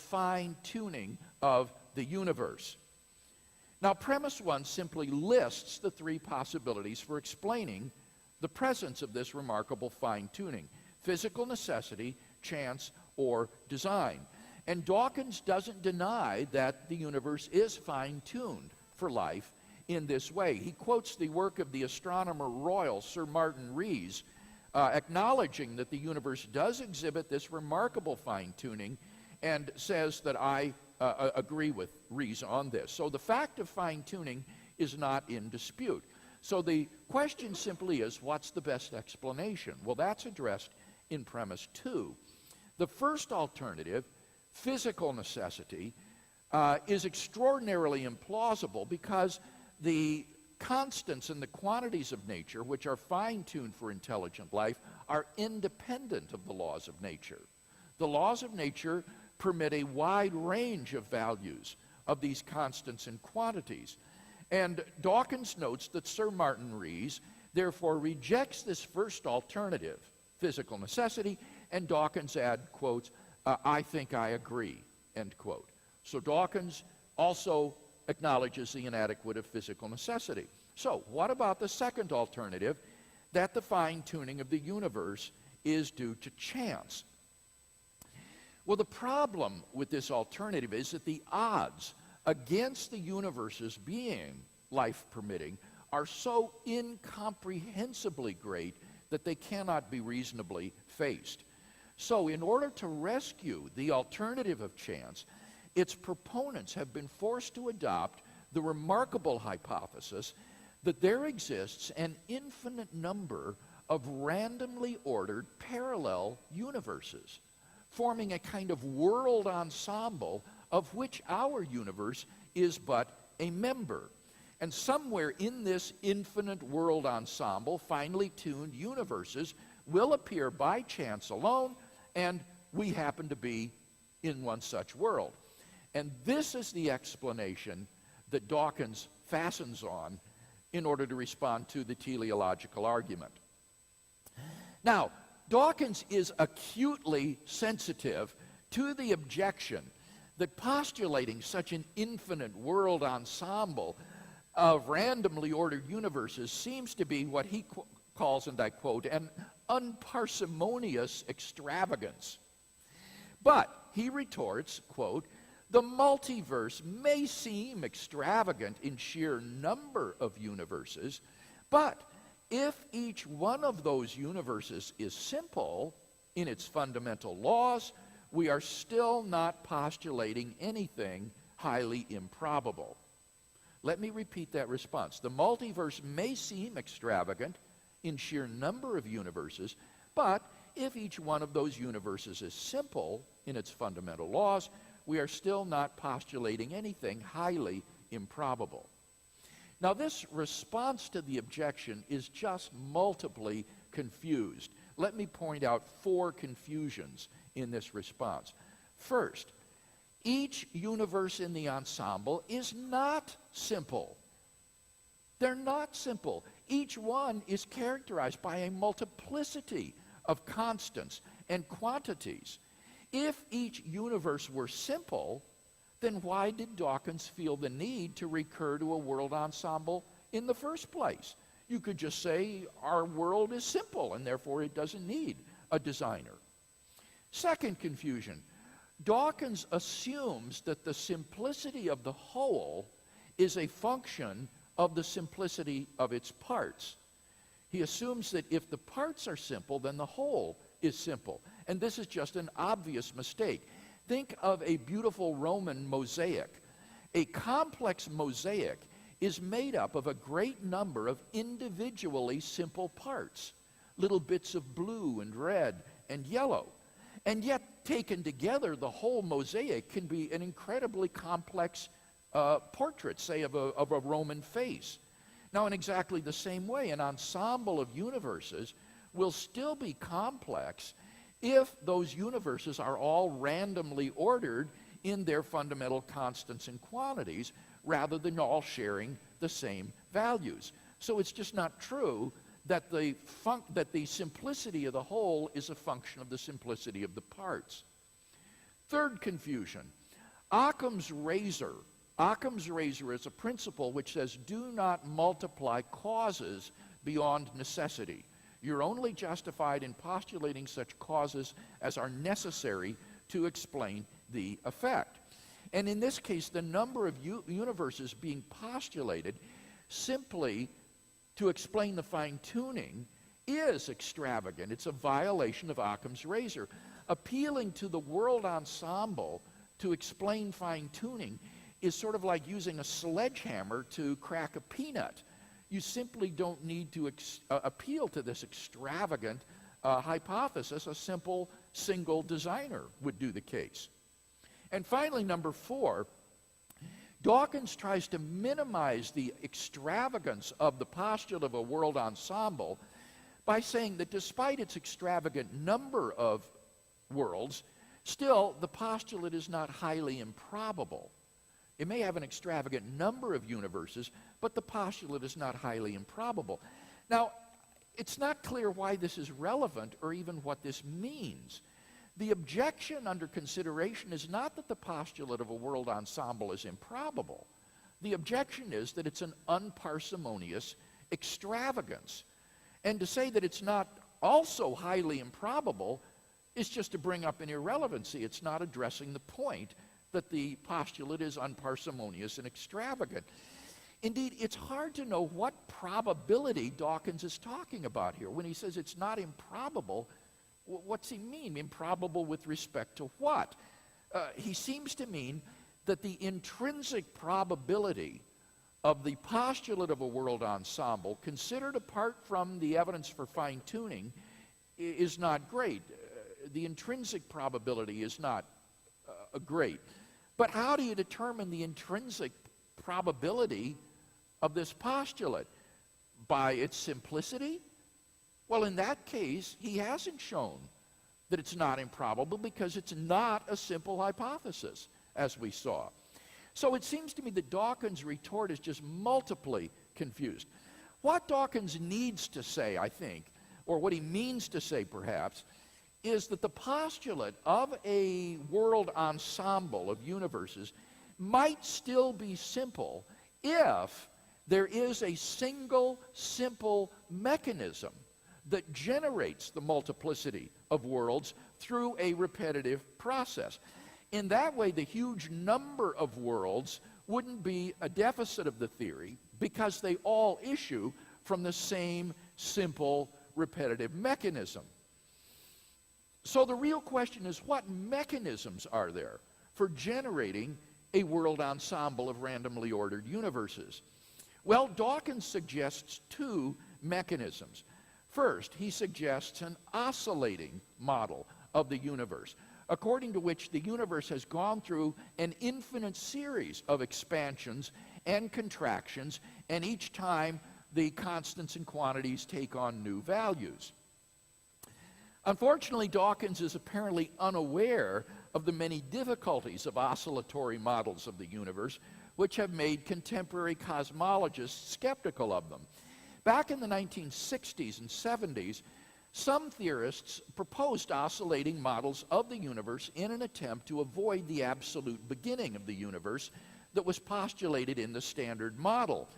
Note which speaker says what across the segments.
Speaker 1: fine-tuning of the universe. Now, premise 1 simply lists the three possibilities for explaining the presence of this remarkable fine-tuning: physical necessity, chance, or design. And Dawkins doesn't deny that the universe is fine-tuned for life in this way. He quotes the work of the Astronomer Royal, Sir Martin Rees, acknowledging that the universe does exhibit this remarkable fine-tuning, and says that I agree with Rees on this. So the fact of fine-tuning is not in dispute. So the question simply is, what's the best explanation? Well, that's addressed in premise 2. The first alternative, physical necessity, is extraordinarily implausible because the constants and the quantities of nature, which are fine-tuned for intelligent life, are independent of the laws of nature. The laws of nature permit a wide range of values of these constants and quantities. And Dawkins notes that Sir Martin Rees therefore rejects this first alternative, physical necessity, and Dawkins quotes, I think I agree, end quote. So Dawkins also acknowledges the inadequate of physical necessity. So what about the second alternative, that the fine-tuning of the universe is due to chance? Well, the problem with this alternative is that the odds against the universe's being life-permitting are so incomprehensibly great that they cannot be reasonably faced. So in order to rescue the alternative of chance, its proponents have been forced to adopt the remarkable hypothesis that there exists an infinite number of randomly ordered parallel universes, forming a kind of world ensemble of which our universe is but a member. And somewhere in this infinite world ensemble, finely tuned universes will appear by chance alone, and we happen to be in one such world. And this is the explanation that Dawkins fastens on in order to respond to the teleological argument. Now, Dawkins is acutely sensitive to the objection that postulating such an infinite world ensemble of randomly ordered universes seems to be what he calls, and I quote, an unparsimonious extravagance. But he retorts, quote, the multiverse may seem extravagant in sheer number of universes, but if each one of those universes is simple in its fundamental laws, we are still not postulating anything highly improbable. Let me repeat that response. The multiverse may seem extravagant in sheer number of universes, but if each one of those universes is simple in its fundamental laws, we are still not postulating anything highly improbable. Now, this response to the objection is just multiply confused. Let me point out 4 confusions in this response. First, each universe in the ensemble is not simple. They're not simple. Each one is characterized by a multiplicity of constants and quantities. If each universe were simple, then why did Dawkins feel the need to recur to a world ensemble in the first place? You could just say our world is simple and therefore it doesn't need a designer. Second confusion, Dawkins assumes that the simplicity of the whole is a function of the simplicity of its parts. He assumes that if the parts are simple, then the whole is simple. And this is just an obvious mistake. Think of a beautiful Roman mosaic. A complex mosaic is made up of a great number of individually simple parts, little bits of blue and red and yellow. And yet, taken together, the whole mosaic can be an incredibly complex portrait, say, of a Roman face. Now, in exactly the same way, an ensemble of universes will still be complex if those universes are all randomly ordered in their fundamental constants and quantities, rather than all sharing the same values. So it's just not true that the simplicity of the whole is a function of the simplicity of the parts. Third confusion, Occam's razor. Occam's razor is a principle which says do not multiply causes beyond necessity. You're only justified in postulating such causes as are necessary to explain the effect. And in this case, the number of universes being postulated simply to explain the fine-tuning is extravagant. It's a violation of Occam's razor. Appealing to the world ensemble to explain fine-tuning is sort of like using a sledgehammer to crack a peanut. You simply don't need to appeal to this extravagant hypothesis. A simple single designer would do the case. And finally, number 4, Dawkins tries to minimize the extravagance of the postulate of a world ensemble by saying that despite its extravagant number of worlds, still the postulate is not highly improbable. It may have an extravagant number of universes, but the postulate is not highly improbable. Now, it's not clear why this is relevant or even what this means. The objection under consideration is not that the postulate of a world ensemble is improbable. The objection is that it's an unparsimonious extravagance. And to say that it's not also highly improbable is just to bring up an irrelevancy. It's not addressing the point that the postulate is unparsimonious and extravagant. Indeed, it's hard to know what probability Dawkins is talking about here. When he says it's not improbable, what's he mean? Improbable with respect to what? He seems to mean that the intrinsic probability of the postulate of a world ensemble, considered apart from the evidence for fine-tuning, is not great. The intrinsic probability is not great. But how do you determine the intrinsic probability of this postulate? By its simplicity? Well, in that case, he hasn't shown that it's not improbable because it's not a simple hypothesis, as we saw. So it seems to me that Dawkins' retort is just multiply confused. What Dawkins needs to say, I think, or what he means to say perhaps, is that the postulate of a world ensemble of universes might still be simple if there is a single simple mechanism that generates the multiplicity of worlds through a repetitive process. In that way, the huge number of worlds wouldn't be a deficit of the theory because they all issue from the same simple repetitive mechanism. So the real question is, what mechanisms are there for generating a world ensemble of randomly ordered universes? Well, Dawkins suggests 2 mechanisms. First, he suggests an oscillating model of the universe, according to which the universe has gone through an infinite series of expansions and contractions, and each time the constants and quantities take on new values. Unfortunately, Dawkins is apparently unaware of the many difficulties of oscillatory models of the universe, which have made contemporary cosmologists skeptical of them. Back in the 1960s and 70s, some theorists proposed oscillating models of the universe in an attempt to avoid the absolute beginning of the universe that was postulated in the Standard Model.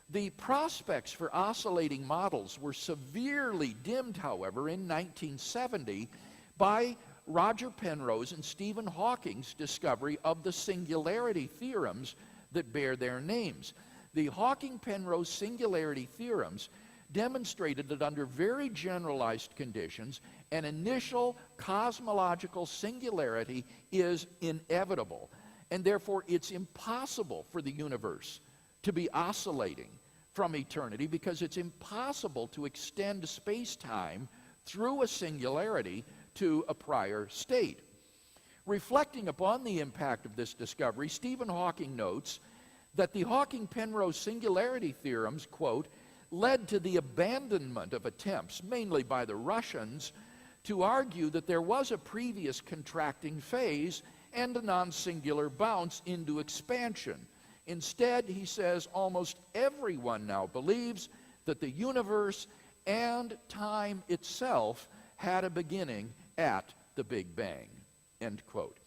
Speaker 1: The prospects for oscillating models were severely dimmed, however, in 1970 by Roger Penrose and Stephen Hawking's discovery of the singularity theorems that bear their names. The Hawking-Penrose singularity theorems demonstrated that under very generalized conditions, an initial cosmological singularity is inevitable, and therefore it's impossible for the universe to be oscillating from eternity because it's impossible to extend space-time through a singularity to a prior state. Reflecting upon the impact of this discovery, Stephen Hawking notes that the Hawking-Penrose singularity theorems, quote, led to the abandonment of attempts, mainly by the Russians, to argue that there was a previous contracting phase and a non-singular bounce into expansion. Instead, he says, almost everyone now believes that the universe and time itself had a beginning at the Big Bang, end quote.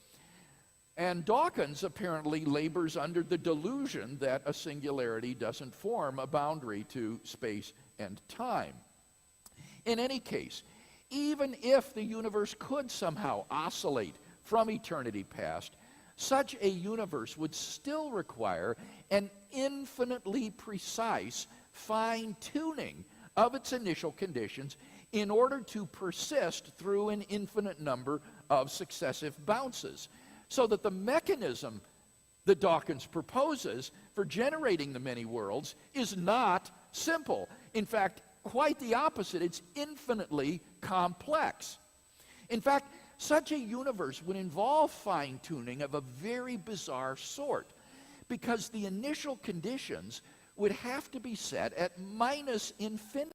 Speaker 1: And Dawkins apparently labors under the delusion that a singularity doesn't form a boundary to space and time. In any case, even if the universe could somehow oscillate from eternity past, such a universe would still require an infinitely precise fine-tuning of its initial conditions in order to persist through an infinite number of successive bounces, so that the mechanism that Dawkins proposes for generating the many worlds is not simple. In fact, quite the opposite. It's infinitely complex. In fact, such a universe would involve fine-tuning of a very bizarre sort, because the initial conditions would have to be set at minus infinity.